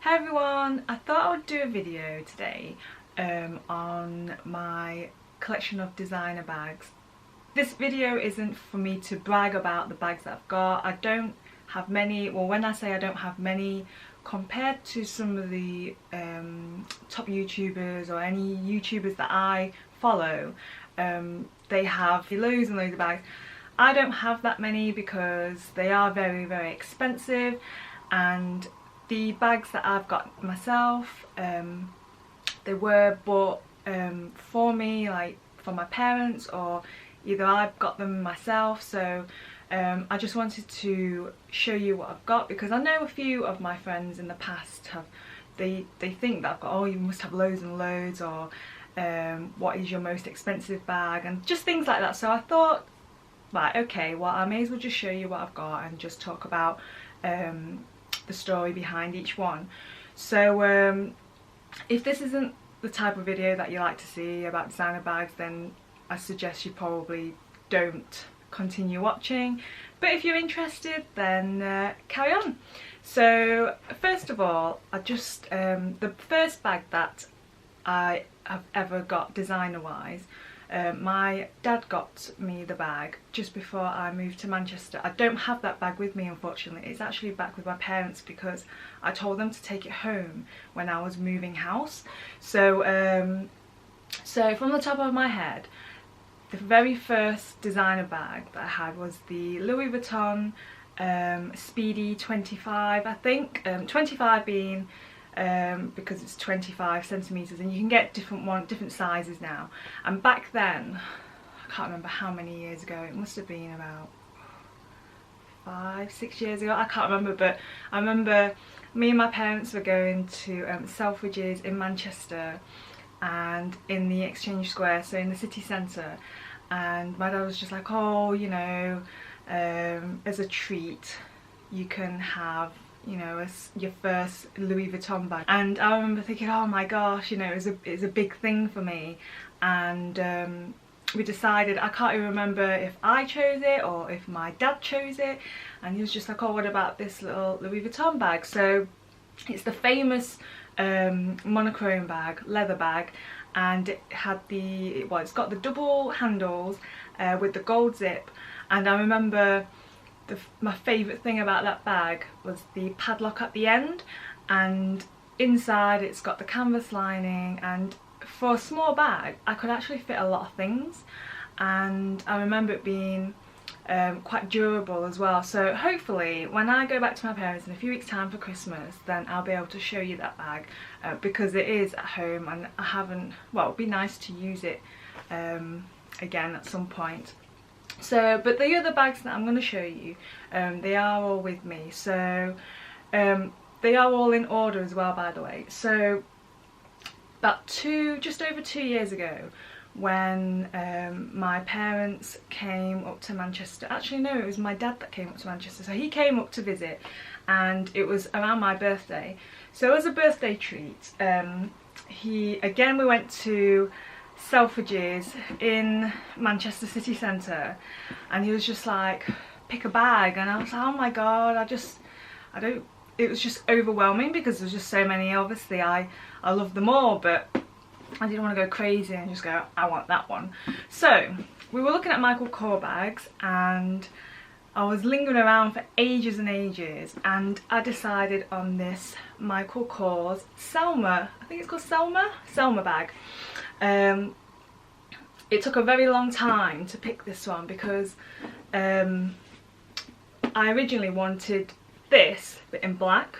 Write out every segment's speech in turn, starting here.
Hey everyone, I thought I would do a video today on my collection of designer bags. This video isn't for me to brag about the bags that I've got. I don't have many, well when I say I don't have many compared to some of the top YouTubers or any YouTubers that I follow, they have loads and loads of bags. I don't have that many because they are very, very expensive, and the bags that I've got myself, they were bought for me, like for my parents, or either I've got them myself. So I just wanted to show you what I've got, because I know a few of my friends in the past have, they think that I've got, oh you must have loads and loads, or what is your most expensive bag, and just things like that. So I thought, right, okay, well I may as well just show you what I've got and just talk about the story behind each one. So if this isn't the type of video that you like to see about designer bags, then I suggest you probably don't continue watching, but if you're interested, then carry on. So first of all, I just the first bag that I have ever got designer wise, my dad got me the bag just before I moved to Manchester. I don't have that bag with me, unfortunately. It's actually back with my parents because I told them to take it home when I was moving house. So so from the top of my head, the very first designer bag that I had was the Louis Vuitton Speedy 25, I think. 25 being because it's 25 centimeters, and you can get different sizes now. And back then, I can't remember how many years ago, it must have been about 5-6 years ago, I can't remember, but I remember me and my parents were going to Selfridges in Manchester and in the Exchange Square, so in the city centre, and my dad was just like, oh, you know, as a treat you can have, you know, your first Louis Vuitton bag. And I remember thinking, oh my gosh, you know, it's a big thing for me. And we decided, I can't even remember if I chose it or if my dad chose it, and he was just like, oh, what about this little Louis Vuitton bag? So it's the famous monochrome bag, leather bag, and it had the, well, it's got the double handles with the gold zip. And I remember my favourite thing about that bag was the padlock at the end, and inside it's got the canvas lining, and for a small bag I could actually fit a lot of things, and I remember it being quite durable as well. So hopefully when I go back to my parents in a few weeks time for Christmas, then I'll be able to show you that bag, because it is at home and I haven't, well, it'd be nice to use it again at some point. So, but the other bags that I'm going to show you, they are all with me. So they are all in order as well, by the way. So about just over 2 years ago, when my parents came up to Manchester, actually no, it was my dad that came up to Manchester, so he came up to visit, and it was around my birthday. So as a birthday treat, we went to Selfridges in Manchester city centre, and he was just like, pick a bag, and I was like, oh my god, it was just overwhelming because there's just so many. Obviously I love them all, but I didn't want to go crazy and just go, I want that one. So we were looking at Michael Kors bags, and I was lingering around for ages and ages, and I decided on this Michael Kors Selma, I think it's called Selma bag. It took a very long time to pick this one because I originally wanted this but in black,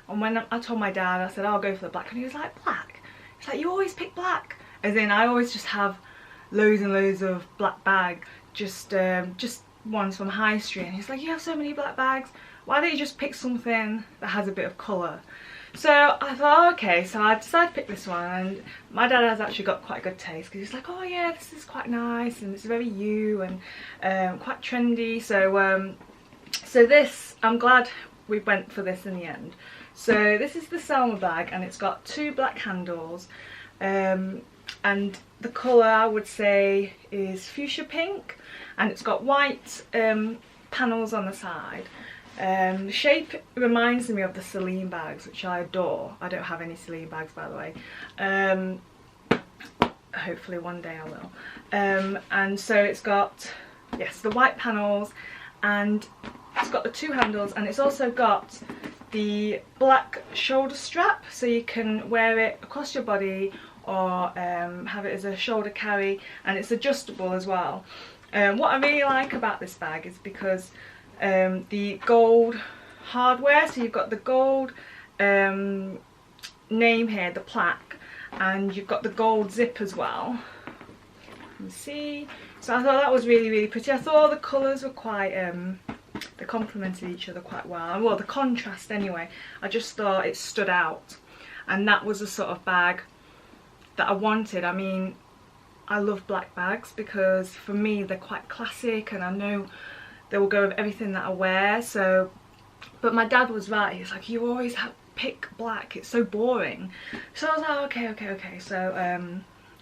and when I told my dad, I said, oh, I'll go for the black, and he was like, black? He's like, you always pick black. As in, I always just have loads and loads of black bags, just ones from High Street. And he's like, you have so many black bags, why don't you just pick something that has a bit of colour? So I thought, oh, okay, so I decided to pick this one, and my dad has actually got quite good taste because he's like, oh yeah, this is quite nice and it's very you and quite trendy. So so this, I'm glad we went for this in the end. So this is the Selma bag, and it's got 2 black handles, and the colour I would say is fuchsia pink, and it's got white panels on the side. The shape reminds me of the Celine bags, which I adore. I don't have any Celine bags, by the way. Hopefully one day I will. And so it's got, yes, the white panels, and it's got the 2 handles, and it's also got the black shoulder strap, so you can wear it across your body or have it as a shoulder carry, and it's adjustable as well. What I really like about this bag is because the gold hardware, so you've got the gold name here, the plaque, and you've got the gold zip as well. You can see. So I thought that was really, really pretty. I thought the colours were quite, they complemented each other quite well. Well, the contrast anyway. I just thought it stood out, and that was the sort of bag that I wanted. I mean, I love black bags because for me they're quite classic, and I know they will go with everything that I wear. So, but my dad was right. He's like, you always have pick black, it's so boring. So I was like, okay. So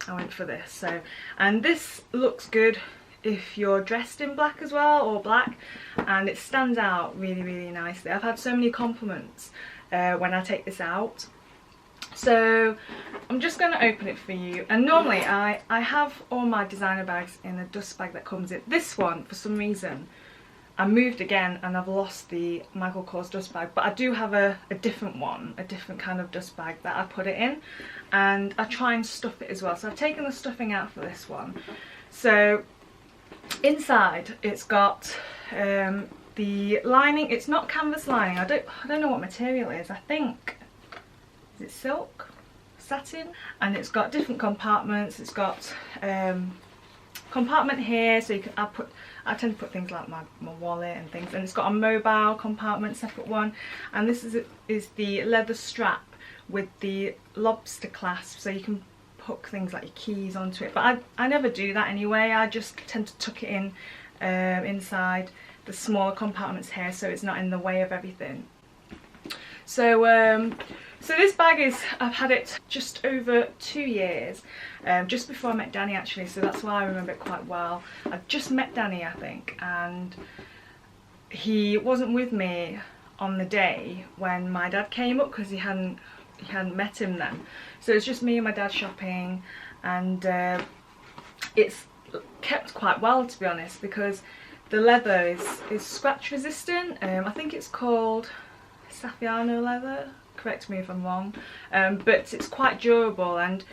I went for this. So, and this looks good if you're dressed in black as well, or black, and it stands out really, really nicely. I've had so many compliments when I take this out. So I'm just going to open it for you, and normally I have all my designer bags in a dust bag that comes in. This one, for some reason, I moved again and I've lost the Michael Kors dust bag, but I do have a different one, a different kind of dust bag that I put it in, and I try and stuff it as well. So I've taken the stuffing out for this one. So inside it's got the lining. It's not canvas lining. I don't know what material it is. I think, is it silk, satin? And it's got different compartments. It's got compartment here, so you can I tend to put things like my wallet and things, and it's got a mobile compartment, separate one, and this is the leather strap with the lobster clasp, so you can hook things like your keys onto it. But I never do that anyway. I just tend to tuck it in inside the smaller compartments here, so it's not in the way of everything. So so this bag is, I've had it just over 2 years, just before I met Danny actually, so that's why I remember it quite well. I just met Danny, I think, and he wasn't with me on the day when my dad came up because he hadn't met him then. So it's just me and my dad shopping, and it's kept quite well, to be honest, because the leather is scratch resistant. I think it's called Saffiano leather, correct me if I'm wrong, but it's quite durable, and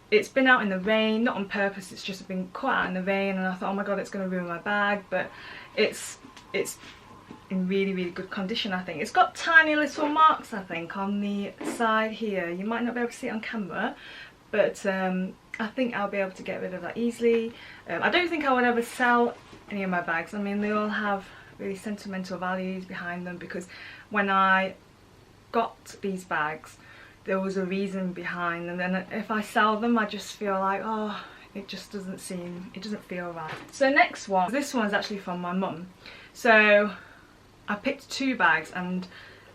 it's been out in the rain, not on purpose, it's just been caught out in the rain, and I thought, oh my god, it's going to ruin my bag, but it's in really, really good condition. I think it's got tiny little marks, I think, on the side here. You might not be able to see it on camera, but I think I'll be able to get rid of that easily. I don't think I would ever sell any of my bags. I mean, they all have really sentimental values behind them, because when I got these bags there was a reason behind them, and if I sell them I just feel like, oh, it doesn't feel right. So next one, this one's actually from my mum. So I picked 2 bags, and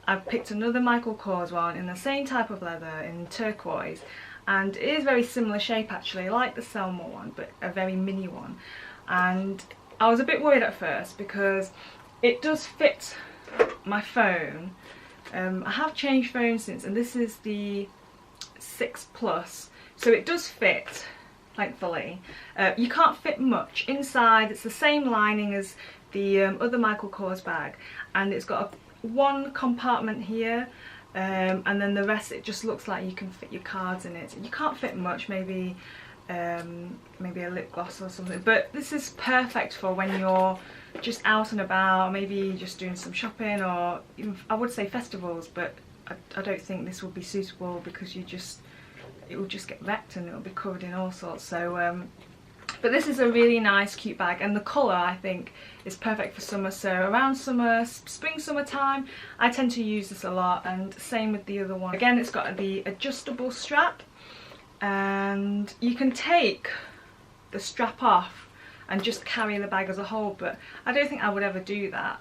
I picked another Michael Kors one in the same type of leather in turquoise, and it is very similar shape actually, like the Selma one, but a very mini one. And I was a bit worried at first because it does fit my phone. I have changed phones since, and this is the 6 Plus, so it does fit, thankfully. You can't fit much inside. It's the same lining as the other Michael Kors bag, and it's got one compartment here, and then the rest, it just looks like you can fit your cards in it. You can't fit much, maybe maybe a lip gloss or something, but this is perfect for when you're just out and about, maybe just doing some shopping, or even, I would say festivals, but I don't think this would be suitable because it will just get wrecked and it will be covered in all sorts. So but this is a really nice, cute bag, and the colour I think is perfect for summer. So around summer, spring, summertime, I tend to use this a lot, and same with the other one. Again, it's got the adjustable strap, and you can take the strap off and just carry the bag as a whole, but I don't think I would ever do that,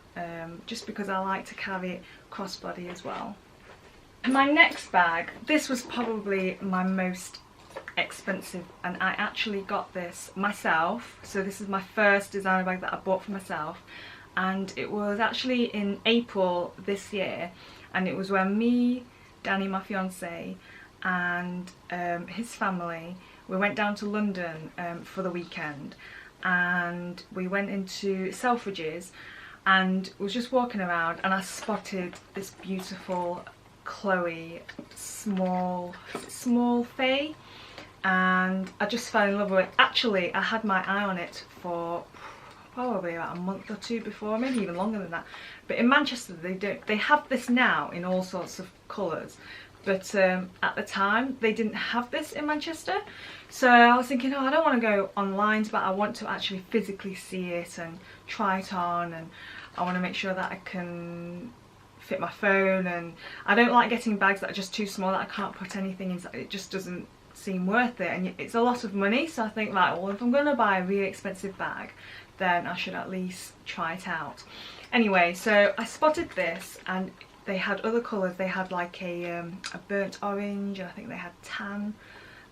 just because I like to carry it crossbody as well. My next bag, this was probably my most expensive, and I actually got this myself, so this is my first designer bag that I bought for myself, and it was actually in April this year, and it was when me, Danny, my fiance, and his family, we went down to London for the weekend, and we went into Selfridges and was just walking around, and I spotted this beautiful Chloe small Faye, and I just fell in love with it. Actually, I had my eye on it for probably about a month or two before, maybe even longer than that. But in Manchester they have this now in all sorts of colours, but at the time they didn't have this in Manchester. So I was thinking, oh, I don't want to go online, but I want to actually physically see it and try it on, and I want to make sure that I can fit my phone, and I don't like getting bags that are just too small that I can't put anything inside. It just doesn't seem worth it, and it's a lot of money. So I think, like, well, if I'm going to buy a really expensive bag, then I should at least try it out. Anyway, so I spotted this, and they had other colours. They had like a burnt orange, and I think they had tan,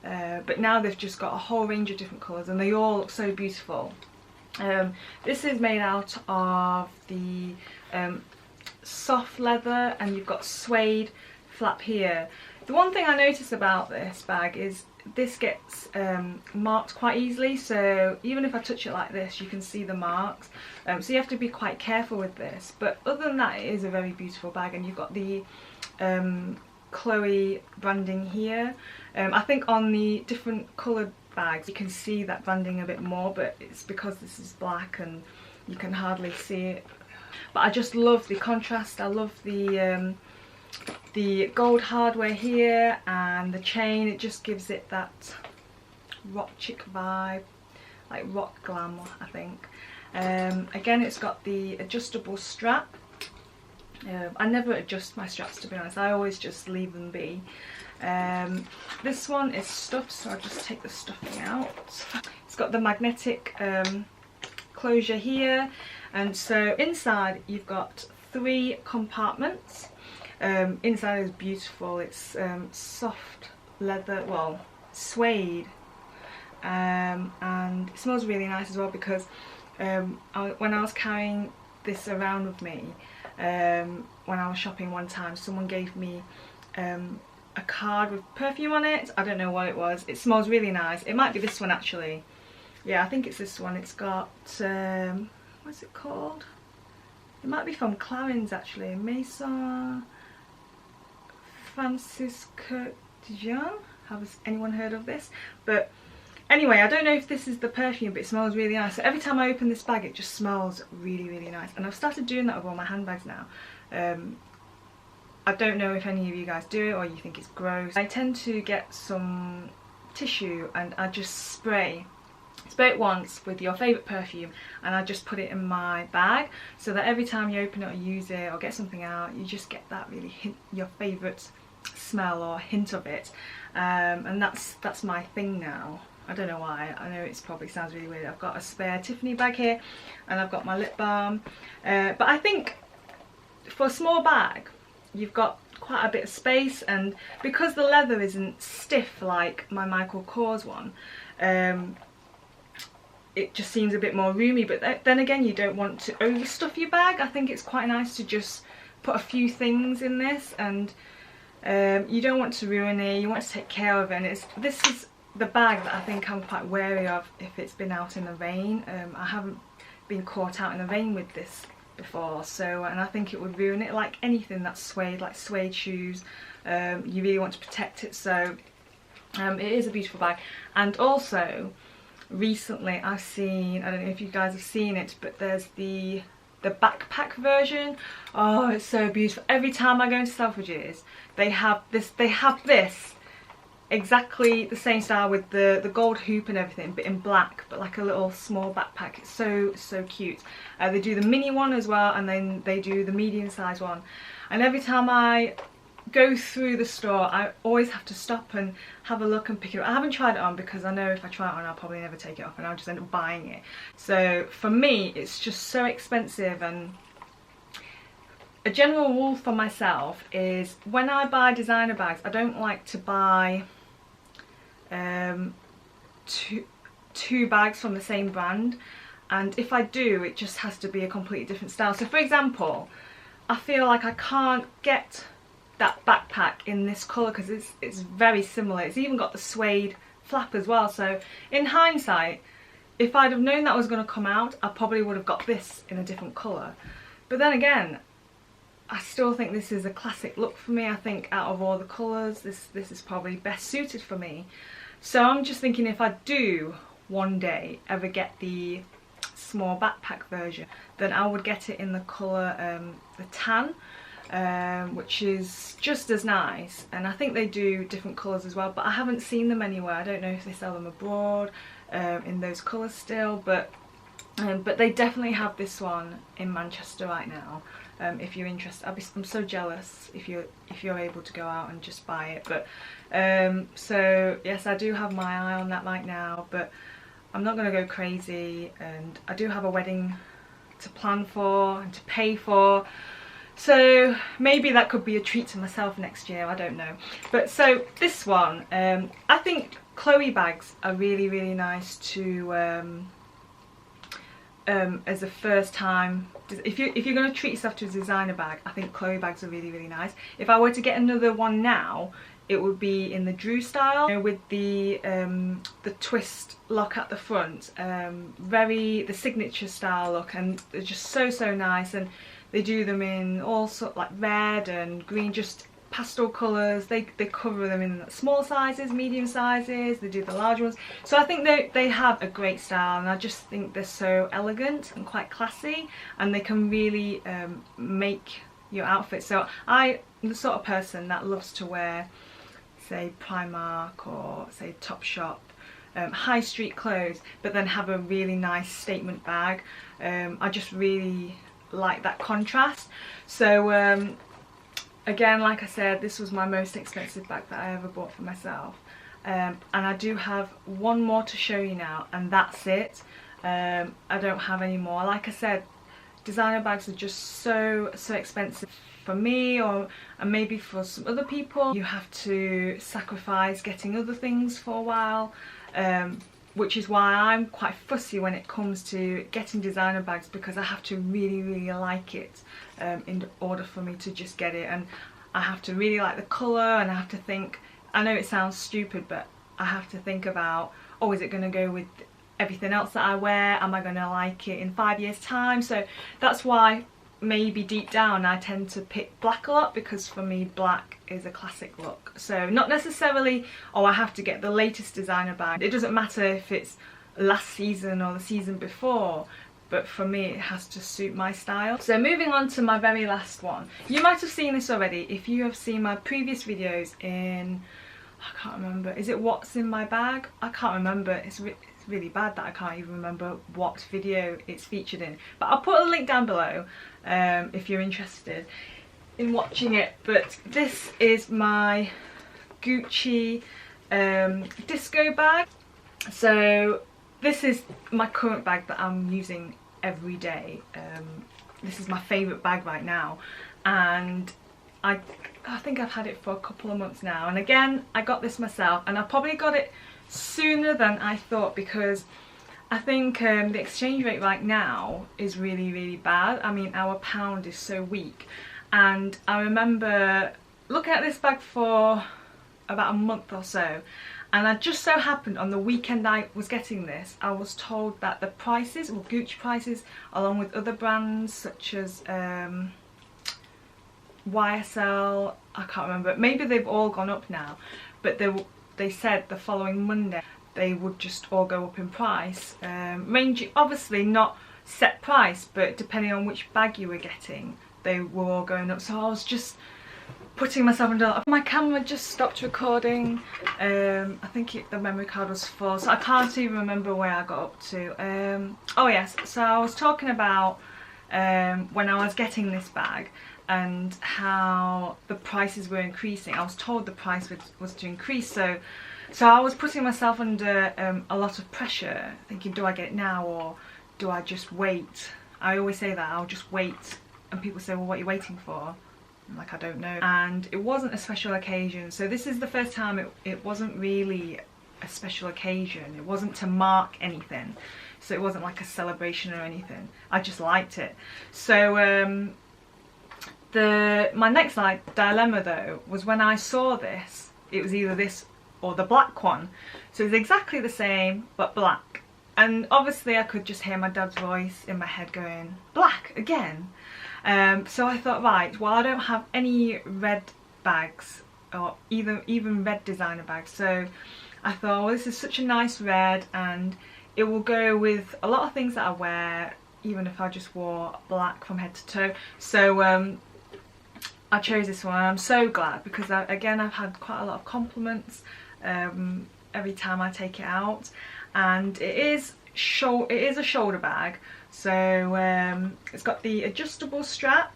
but now they've just got a whole range of different colours, and they all look so beautiful. This is made out of the soft leather, and you've got suede flap here. The one thing I notice about this bag is this gets marked quite easily, so even if I touch it like this, you can see the marks, so you have to be quite careful with this. But other than that, it is a very beautiful bag, and you've got the Chloe branding here. I think on the different coloured bags you can see that branding a bit more, but it's because this is black and you can hardly see it. But I just love the contrast. I love the gold hardware here, and the chain. It just gives it that rock chick vibe, like rock glam, I think. Again, it's got the adjustable strap. I never adjust my straps, to be honest. I always just leave them be. This one is stuffed, so I'll just take the stuffing out. It's got the magnetic closure here, and so inside you've got 3 compartments. Inside is beautiful. It's soft leather, well, suede, and it smells really nice as well, because when I was carrying this around with me, when I was shopping one time, someone gave me a card with perfume on it. I don't know what it was. It smells really nice. It might be this one, actually. Yeah, I think it's this one. It's got what's it called? It might be from Clarins, actually. Maison Francis Dijon. Has anyone heard of this? But anyway, I don't know if this is the perfume, but it smells really nice. So every time I open this bag, it just smells really, really nice. And I've started doing that with all my handbags now. I don't know if any of you guys do it or you think it's gross. I tend to get some tissue and I just spray it once with your favourite perfume, and I just put it in my bag, so that every time you open it or use it or get something out, you just get that really your favourite smell or hint of it. And that's my thing now. I don't know why. I know it probably sounds really weird. I've got a spare Tiffany bag here, and I've got my lip balm. But I think for a small bag, you've got quite a bit of space, and because the leather isn't stiff like my Michael Kors one, it just seems a bit more roomy. But then again, you don't want to overstuff your bag. I think it's quite nice to just put a few things in this, and you don't want to ruin it. You want to take care of it. And this is the bag that I think I'm quite wary of if it's been out in the rain. I haven't been caught out in the rain with this before, so, and I think it would ruin it, like anything that's suede, like suede shoes. You really want to protect it, so it is a beautiful bag. And also recently I've seen, I don't know if you guys have seen it, but there's the backpack version. Oh, it's so beautiful. Every time I go into Selfridges, they have this exactly the same style with the gold hoop and everything, but in black, but like a little small backpack. It's so cute. They do the mini one as well, and then they do the medium size one, and every time I go through the store, I always have to stop and have a look and pick it up. I haven't tried it on because I know if I try it on, I'll probably never take it off and I'll just end up buying it. So for me, it's just so expensive. And a general rule for myself is when I buy designer bags, I don't like to buy two bags from the same brand. and if I do, it just has to be a completely different style. So for example, I feel like I can't get that backpack in this colour because it's very similar. It's even got the suede flap as well. So in hindsight, if I'd have known that was going to come out, I probably would have got this in a different colour. But then again, I still think this is a classic look for me. I think out of all the colours, this is probably best suited for me. So I'm just thinking, if I do one day ever get the small backpack version, then I would get it in the colour the tan, which is just as nice. And I think they do different colours as well, but I haven't seen them anywhere. I don't know if they sell them abroad in those colours still, but they definitely have this one in Manchester right now. If you're interested, I'm so jealous if you're able to go out and just buy it. But so yes, I do have my eye on that right now, but I'm not going to go crazy, and I do have a wedding to plan for and to pay for, so maybe that could be a treat to myself next year, I don't know. But so this one, I think Chloe bags are really, really nice to as a first time. If you're going to treat yourself to a designer bag, I think Chloe bags are really, really nice. If I were to get another one now, it would be in the Drew style, you know, with the twist lock at the front, the signature style look, and they're just so nice. And they do them in all sort like red and green, just pastel colours. They cover them in small sizes, medium sizes, they do the large ones. So I think they have a great style, and I just think they're so elegant and quite classy, and they can really make your outfit. So I'm the sort of person that loves to wear, say, Primark or say Topshop, high street clothes, but then have a really nice statement bag. I just really like that contrast. So again, like I said, this was my most expensive bag that I ever bought for myself, and I do have one more to show you now, and that's it. I don't have any more. Like I said, designer bags are just so expensive for me, and maybe for some other people. You have to sacrifice getting other things for a while, which is why I'm quite fussy when it comes to getting designer bags, because I have to really like it in order for me to just get it. And I have to really like the colour, and I have to think, I know it sounds stupid, but I have to think about, oh, is it going to go with everything else that I wear? Am I going to like it in 5 years time? So that's why maybe deep down I tend to pick black a lot, because for me black is a classic look. So not necessarily, oh, I have to get the latest designer bag. It doesn't matter if it's last season or the season before, but for me it has to suit my style. So moving on to my very last one. You might have seen this already if you have seen my previous videos in, I can't remember, is it what's in my bag? I can't remember. It's really bad that I can't even remember what video it's featured in, but I'll put a link down below if you're interested in watching it. But this is my Gucci disco bag. So this is my current bag that I'm using every day. This is my favourite bag right now, and I think I've had it for a couple of months now. And again, I got this myself, and I probably got it sooner than I thought, because I think the exchange rate right now is really bad. I mean, our pound is so weak, and I remember looking at this bag for about a month or so, and I just so happened on the weekend I was getting this, I was told that the prices, or Gucci prices, along with other brands such as YSL, I can't remember, maybe they've all gone up now, but they said the following Monday they would just all go up in price, ranging, obviously not set price, but depending on which bag you were getting, they were all going up. So I was just putting myself under. My camera just stopped recording. I think the memory card was full, so I can't even remember where I got up to. Oh yes, so I was talking about when I was getting this bag and how the prices were increasing. I was told the price was to increase, so I was putting myself under a lot of pressure, thinking, do I get it now or do I just wait? I always say that, I'll just wait, and people say, well, what are you waiting for? I'm like, I don't know. And it wasn't a special occasion, so this is the first time it wasn't really a special occasion. It wasn't to mark anything, so it wasn't like a celebration or anything. I just liked it. So my next like dilemma though was when I saw this, it was either this or the black one. So it's exactly the same but black. And obviously I could just hear my dad's voice in my head going, black again. So I thought, right, well I don't have any red bags or even red designer bags. So I thought, well, this is such a nice red and it will go with a lot of things that I wear, even if I just wore black from head to toe. So I chose this one and I'm so glad because again I've had quite a lot of compliments every time I take it out, and it is a shoulder bag. So it's got the adjustable strap,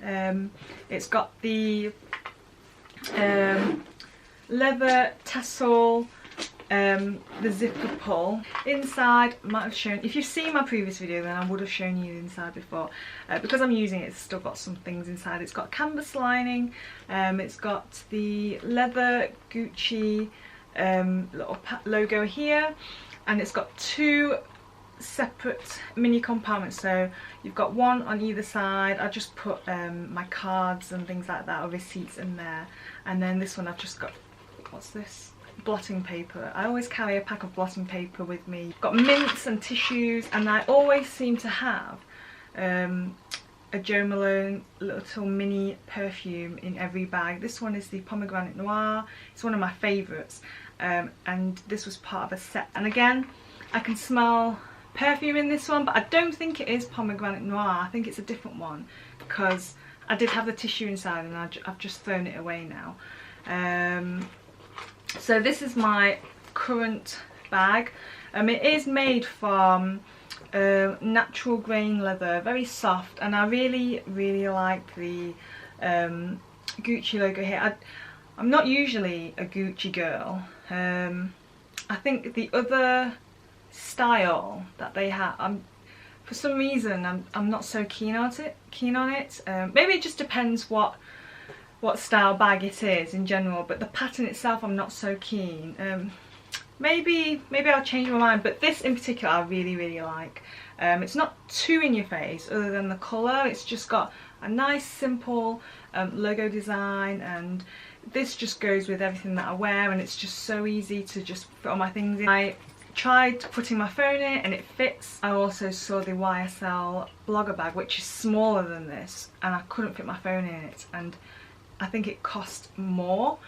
it's got the leather tassel, the zipper pull. Inside, I might have shown, if you've seen my previous video then I would have shown you the inside before. Because I'm using it, it's still got some things inside. It's got canvas lining, it's got the leather Gucci little logo here, and it's got two separate mini compartments. So you've got one on either side. I just put my cards and things like that, or receipts in there, and then this one I've just got, what's this? Blotting paper. I always carry a pack of blotting paper with me. Got mints and tissues, and I always seem to have a Jo Malone little mini perfume in every bag. This one is the Pomegranate Noir. It's one of my favourites, and this was part of a set. And again, I can smell perfume in this one, but I don't think it is Pomegranate Noir. I think it's a different one because I did have the tissue inside and I've just thrown it away now. So this is my current bag. It is made from natural grain leather, very soft, and I really like the Gucci logo here. I'm not usually a Gucci girl. I think the other style that they have, for some reason I'm not so keen on it. Maybe it just depends what style bag it is in general, but the pattern itself I'm not so keen. Maybe I'll change my mind, but this in particular I really like. It's not too in your face other than the colour. It's just got a nice simple logo design, and this just goes with everything that I wear, and it's just so easy to just put all my things in. I tried putting my phone in it and it fits. I also saw the YSL blogger bag, which is smaller than this, and I couldn't fit my phone in it, and I think it cost more.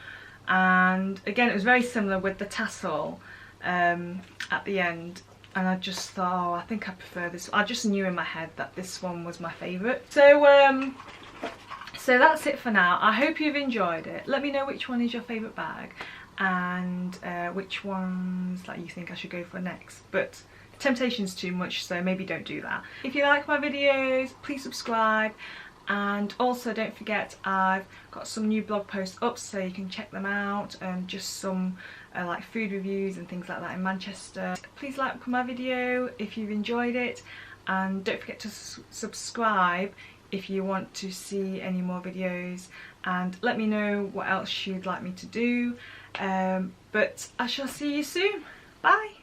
And again, it was very similar with the tassel at the end, and I just thought, oh, I think I prefer this. I just knew in my head that this one was my favourite. So that's it for now. I hope you've enjoyed it. Let me know which one is your favourite bag and which ones that you think I should go for next. But temptation's too much, so maybe don't do that. If you like my videos, please subscribe. And also don't forget, I've got some new blog posts up so you can check them out, and just some like food reviews and things like that in Manchester. Please like my video if you've enjoyed it, and don't forget to subscribe if you want to see any more videos, and let me know what else you'd like me to do. But I shall see you soon. Bye!